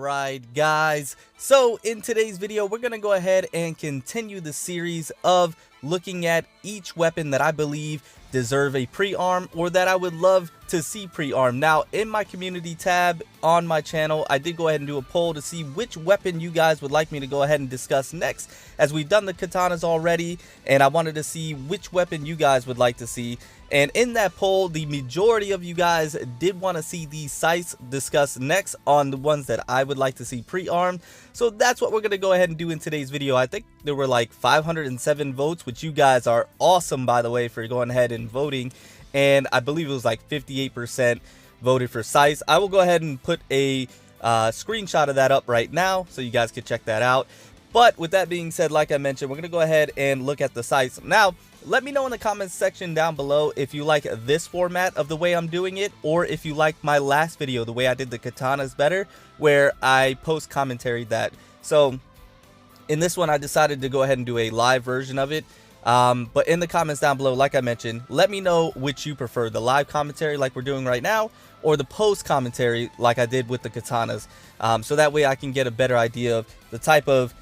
Alright guys, so in today's video we're going to go ahead and continue the series of looking at each weapon that I believe deserve a pre-arm or that I would love to see pre-arm. Now in my community tab on my channel I did go ahead and do a poll to see which weapon you guys would like me to go ahead and discuss next, as we've done the katanas already, and I wanted to see which weapon you guys would like to see. And in that poll, the majority of you guys did want to see these scythes discussed next on the ones that I would like to see pre-armed. So that's what we're going to go ahead and do in today's video. I think there were like 507 votes, which you guys are awesome, by the way, for going ahead and voting. And I believe it was like 58% voted for scythes. I will go ahead and put a screenshot of that up right now so you guys can check that out. But with that being said, like I mentioned, we're going to go ahead and look at the scythes. Now, let me know in the comments section down below if you like this format of the way I'm doing it, or if you like my last video, the way I did the katanas better, where I post commentary that. So in this one, I decided to go ahead and do a live version of it. But in the comments down below, like I mentioned, let me know which you prefer, the live commentary like we're doing right now, or the post commentary like I did with the katanas. So that way I can get a better idea of the type of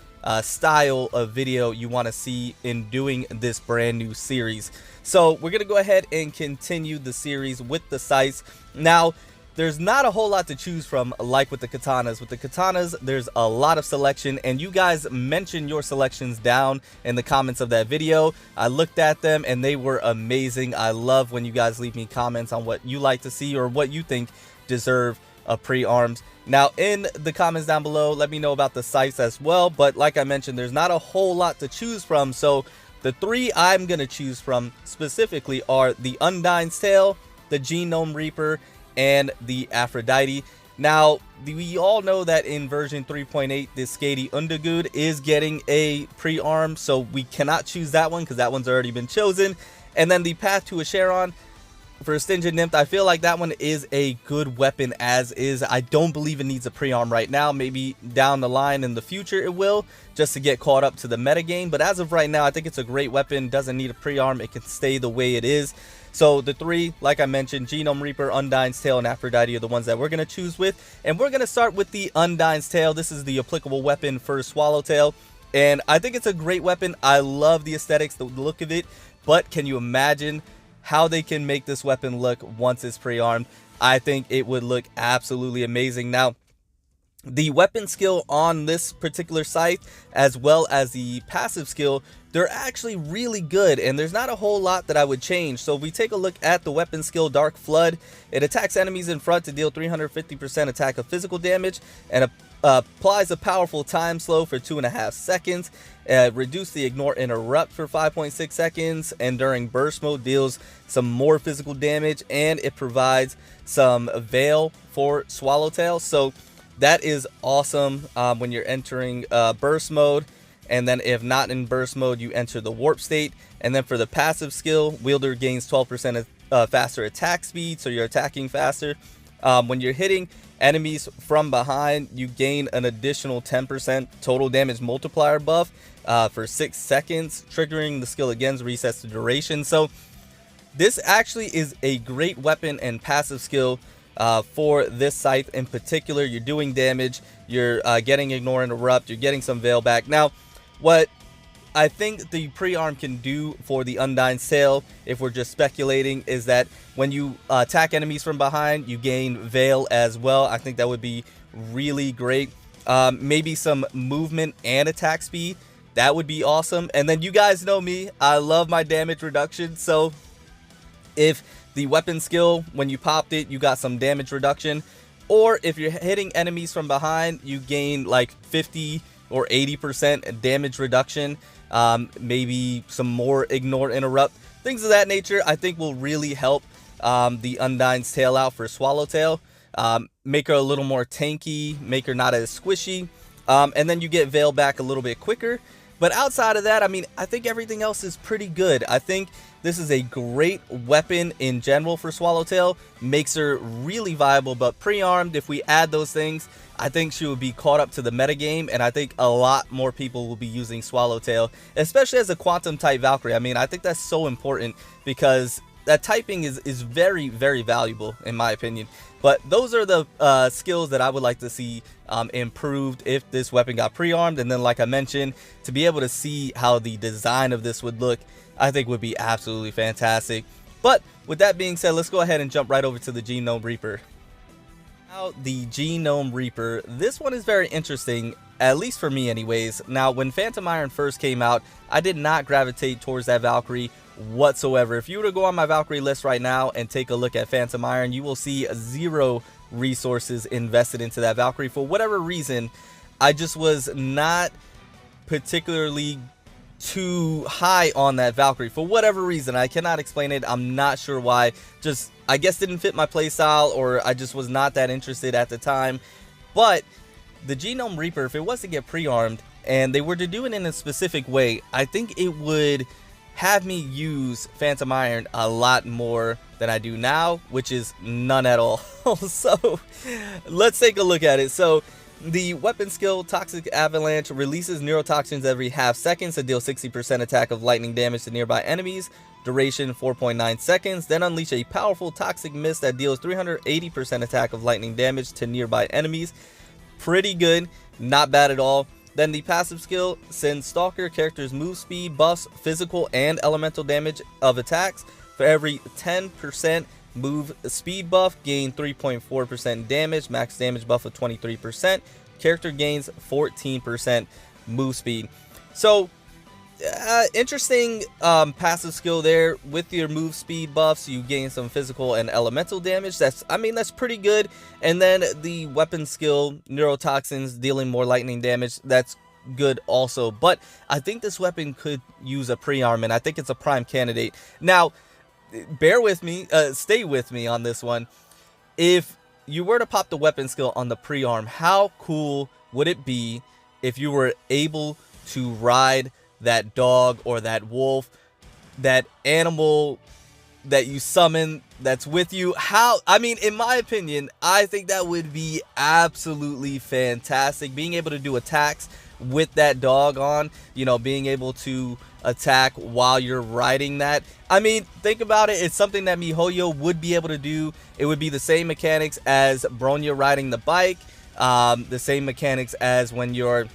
style of video you want to see in doing this brand new series. So we're gonna go ahead and continue the series with the scythes. Now there's not a whole lot to choose from like with the katanas. With the katanas there's a lot of selection, and you guys mentioned your selections down in the comments of that video. I looked at them and they were amazing. I love when you guys leave me comments on what you like to see or what you think deserve pre-arms. Now in the comments down below, let me know about the scythes as well. But like I mentioned, there's not a whole lot to choose from, so the three I'm gonna choose from specifically are the Undyne's Tale, the Genome Reaper, and the Aphrodite. Now we all know that in version 3.8 this Skady Undergood is getting a pre-arm, so we cannot choose that one because that one's already been chosen. And then the Path to a Charon for Stinged Nymph, I feel like that one is a good weapon as is. I don't believe it needs a pre-arm right now. Maybe down the line in the future it will, just to get caught up to the metagame. But as of right now, I think it's a great weapon. Doesn't need a pre-arm. It can stay the way it is. So the three, like I mentioned, Genome Reaper, Undyne's Tale, and Aphrodite are the ones that we're going to choose with. And we're going to start with the Undyne's Tale. This is the applicable weapon for Swallowtail. And I think it's a great weapon. I love the aesthetics, the look of it. But can you imagine how they can make this weapon look once it's pre-armed? I think it would look absolutely amazing. Now, the weapon skill on this particular scythe, as well as the passive skill, they're actually really good, and there's not a whole lot that I would change. So if we take a look at the weapon skill, Dark Flood, it attacks enemies in front to deal 350% attack of physical damage, and applies a powerful time slow for 2.5 seconds, reduce the ignore interrupt for 5.6 seconds, and during burst mode deals some more physical damage, and it provides some veil for Swallowtail. So that is awesome when you're entering burst mode. And then if not in burst mode, you enter the warp state. And then for the passive skill, wielder gains 12% faster attack speed, so you're attacking faster. When you're hitting enemies from behind, you gain an additional 10% total damage multiplier buff for 6 seconds. Triggering the skill again resets the duration. So this actually is a great weapon and passive skill for this scythe in particular. You're doing damage, you're getting ignore interrupt, you're getting some veil back. Now what I think the pre-arm can do for the Undyne's Tale, if we're just speculating, is that when you attack enemies from behind, you gain veil as well. I think that would be really great. Maybe some movement and attack speed, that would be awesome. And then you guys know me, I love my damage reduction. So if the weapon skill, when you popped it, you got some damage reduction, or if you're hitting enemies from behind, you gain like 50 or 80% damage reduction, maybe some more ignore interrupt, things of that nature, I think will really help the Undyne's Tale out for Swallowtail. Make her a little more tanky, make her not as squishy, and then you get veil back a little bit quicker. But outside of that, I mean, I think everything else is pretty good. I think this is a great weapon in general for Swallowtail. Makes her really viable, but pre-armed, if we add those things, I think she will be caught up to the metagame, and I think a lot more people will be using Swallowtail, especially as a quantum type Valkyrie. I mean, I think that's so important because that typing is very, very valuable in my opinion. But those are the skills that I would like to see improved if this weapon got pre-armed. And then, like I mentioned, to be able to see how the design of this would look, I think would be absolutely fantastic. But with that being said, let's go ahead and jump right over to the Genome Reaper. Now, the Genome Reaper, this one is very interesting, at least for me anyways. Now, when Phantom Iron first came out, I did not gravitate towards that Valkyrie whatsoever. If you were to go on my Valkyrie list right now and take a look at Phantom Iron, you will see 0 resources invested into that Valkyrie. For whatever reason, I just was not particularly too high on that Valkyrie. For whatever reason, I cannot explain it. I'm not sure why. Just, I guess, didn't fit my playstyle, or I just was not that interested at the time. But the Genome Reaper, if it was to get pre-armed and they were to do it in a specific way, I think it would have me use Phantom Iron a lot more than I do now, which is none at all. So let's take a look at it. So the weapon skill Toxic Avalanche releases neurotoxins every half second to deal 60% attack of lightning damage to nearby enemies. Duration 4.9 seconds. Then unleash a powerful toxic mist that deals 380% attack of lightning damage to nearby enemies. Pretty good, not bad at all. Then the passive skill sends Stalker characters move speed buffs, physical and elemental damage of attacks. For every 10% move speed buff, gain 3.4% damage, max damage buff of 23%. Character gains 14% move speed. So interesting passive skill there. With your move speed buffs, you gain some physical and elemental damage. That's pretty good. And then the weapon skill neurotoxins, dealing more lightning damage, that's good also. But I think this weapon could use a pre-arm, and I think it's a prime candidate. Now, bear with me, stay with me on this one. If you were to pop the weapon skill on the pre-arm, how cool would it be if you were able to ride that dog or that wolf, that animal that you summon that's with you? In my opinion, I think that would be absolutely fantastic. Being able to do attacks with that dog on, being able to attack while you're riding that. Think about it. It's something that MiHoYo would be able to do. It would be the same mechanics as Bronya riding the bike, the same mechanics as when you're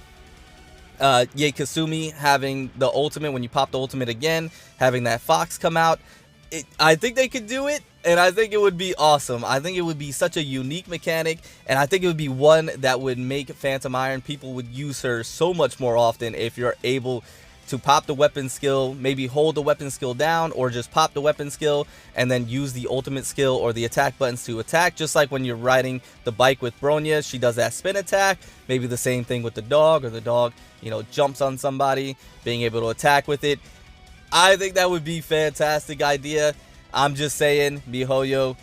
Yae Kasumi having the ultimate, when you pop the ultimate again, having that fox come out. I think they could do it, and I think it would be awesome. I think it would be such a unique mechanic, and I think it would be one that would make Phantom Iron, people would use her so much more often if you're able to pop the weapon skill, maybe hold the weapon skill down, or just pop the weapon skill and then use the ultimate skill or the attack buttons to attack. Just like when you're riding the bike with Bronya, she does that spin attack. Maybe the same thing with the dog, or the dog, jumps on somebody, being able to attack with it. I think that would be a fantastic idea. I'm just saying, MiHoYo,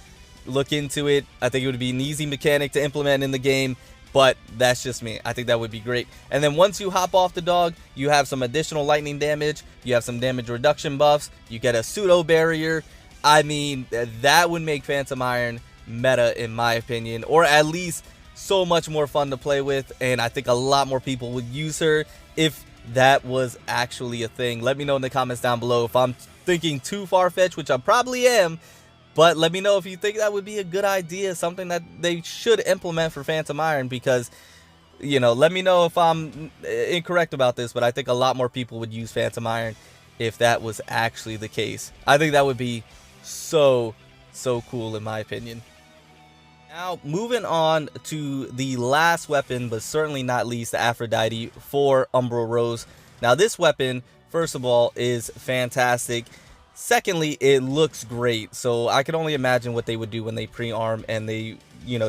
look into it. I think it would be an easy mechanic to implement in the game, but that's just me. I think that would be great. And then once you hop off the dog, you have some additional lightning damage. You have some damage reduction buffs. You get a pseudo barrier. That would make Phantom Iron meta, in my opinion, or at least so much more fun to play with. And I think a lot more people would use her if that was actually a thing. Let me know in the comments down below if I'm thinking too far-fetched, which I probably am. But let me know if you think that would be a good idea, something that they should implement for Phantom Iron, because, let me know if I'm incorrect about this, but I think a lot more people would use Phantom Iron if that was actually the case. I think that would be so cool in my opinion. Now, moving on to the last weapon, but certainly not least, the Aphrodite for Umbral Rose. Now, this weapon, first of all, is fantastic. Secondly, it looks great. So I can only imagine what they would do when they pre-arm and they,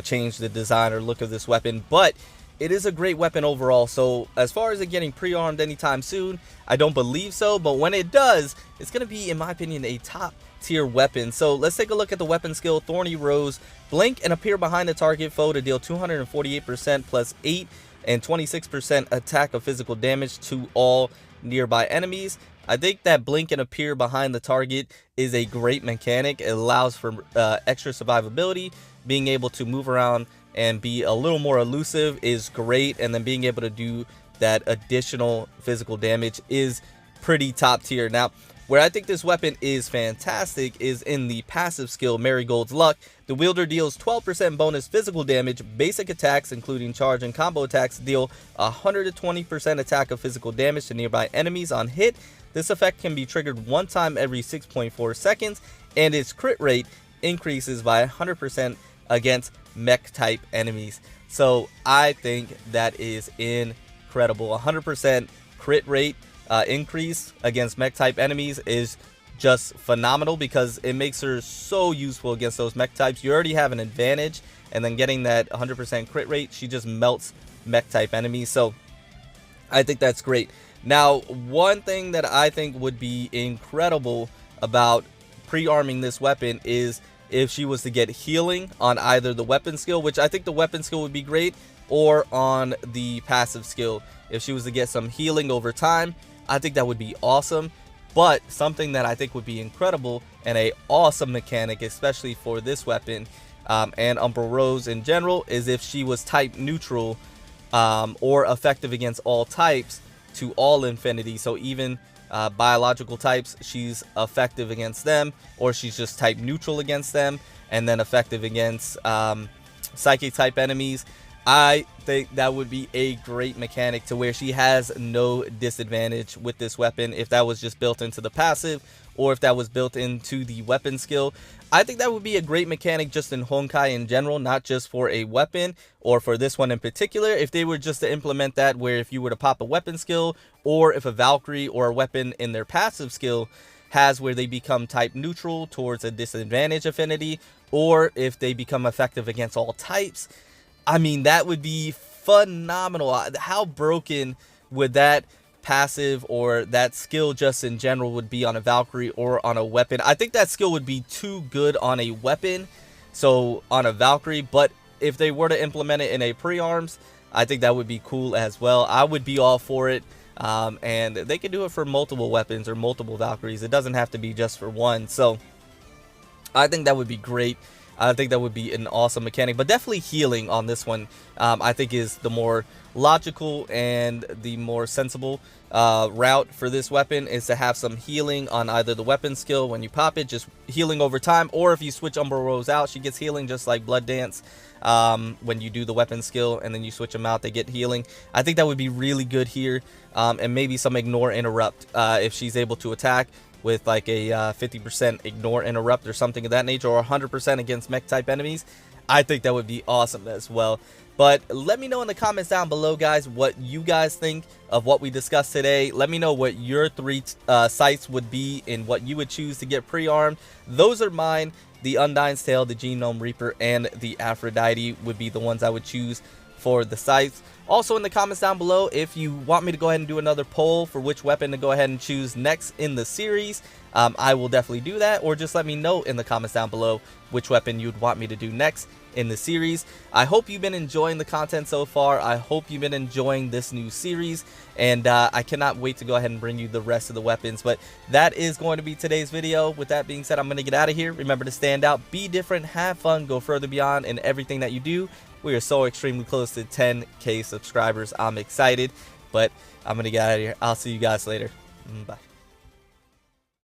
change the design or look of this weapon. But it is a great weapon overall. So as far as it getting pre-armed anytime soon, I don't believe so. But when it does, it's going to be, in my opinion, a top tier weapon. So let's take a look at the weapon skill. Thorny Rose. Blink and appear behind the target foe to deal 248% plus 8 and 26% attack of physical damage to all nearby enemies. I think that blink and appear behind the target is a great mechanic. It allows for extra survivability. Being able to move around and be a little more elusive is great. And then being able to do that additional physical damage is pretty top tier. Now, Where I think this weapon is fantastic is in the passive skill Marigold's Luck. The wielder deals 12% bonus physical damage. Basic attacks, including charge and combo attacks, deal 120% attack of physical damage to nearby enemies on hit. This effect can be triggered one time every 6.4 seconds, and its crit rate increases by 100% against mech type enemies. So I think that is incredible. 100% crit rate increase against mech type enemies is just phenomenal, because it makes her so useful against those mech types. You already have an advantage, and then getting that 100% crit rate, she just melts mech type enemies. So I think that's great. Now, one thing that I think would be incredible about pre-arming this weapon is if she was to get healing on either the weapon skill, which I think the weapon skill would be great, or on the passive skill. If she was to get some healing over time, I think that would be awesome. But something that I think would be incredible and a awesome mechanic, especially for this weapon and Umbral Rose in general, is if she was type neutral or effective against all types to all infinity. So even biological types, she's effective against them, or she's just type neutral against them, and then effective against psychic type enemies. I think that would be a great mechanic, to where she has no disadvantage with this weapon, if that was just built into the passive, or if that was built into the weapon skill. I think that would be a great mechanic just in Honkai in general, not just for a weapon or for this one in particular. If they were just to implement that, where if you were to pop a weapon skill, or if a Valkyrie or a weapon in their passive skill has where they become type neutral towards a disadvantage affinity, or if they become effective against all types, I mean, that would be phenomenal. How broken would that passive or that skill just in general would be on a Valkyrie or on a weapon? I think that skill would be too good on a weapon, so on a Valkyrie. But if they were to implement it in a pre-arms, I think that would be cool as well. I would be all for it. And they could do it for multiple weapons or multiple Valkyries. It doesn't have to be just for one. So I think that would be great. I think that would be an awesome mechanic. But definitely healing on this one, I think, is the more logical and the more sensible route for this weapon, is to have some healing on either the weapon skill when you pop it, just healing over time, or if you switch Umbral Rose out, she gets healing just like Blood Dance. When you do the weapon skill and then you switch them out, they get healing. I think that would be really good here. And maybe some ignore interrupt if she's able to attack with like a 50% ignore interrupt or something of that nature, or 100% against mech type enemies. I think that would be awesome as well. But let me know in the comments down below, guys, what you guys think of what we discussed today. Let me know what your three scythes would be and what you would choose to get pre-armed. Those are mine. The Undyne's Tale, the Genome Reaper, and the Aphrodite would be the ones I would choose for the scythes. Also in the comments down below, if you want me to go ahead and do another poll for which weapon to go ahead and choose next in the series, I will definitely do that. Or just let me know in the comments down below which weapon you'd want me to do next in the series. I hope you've been enjoying the content so far. I hope you've been enjoying this new series, and I cannot wait to go ahead and bring you the rest of the weapons. But that is going to be today's video. With that being said, I'm going to get out of here. Remember to stand out, be different, have fun, go further beyond in everything that you do. We are so extremely close to 10K subscribers. I'm excited, but I'm going to get out of here. I'll see you guys later. Bye.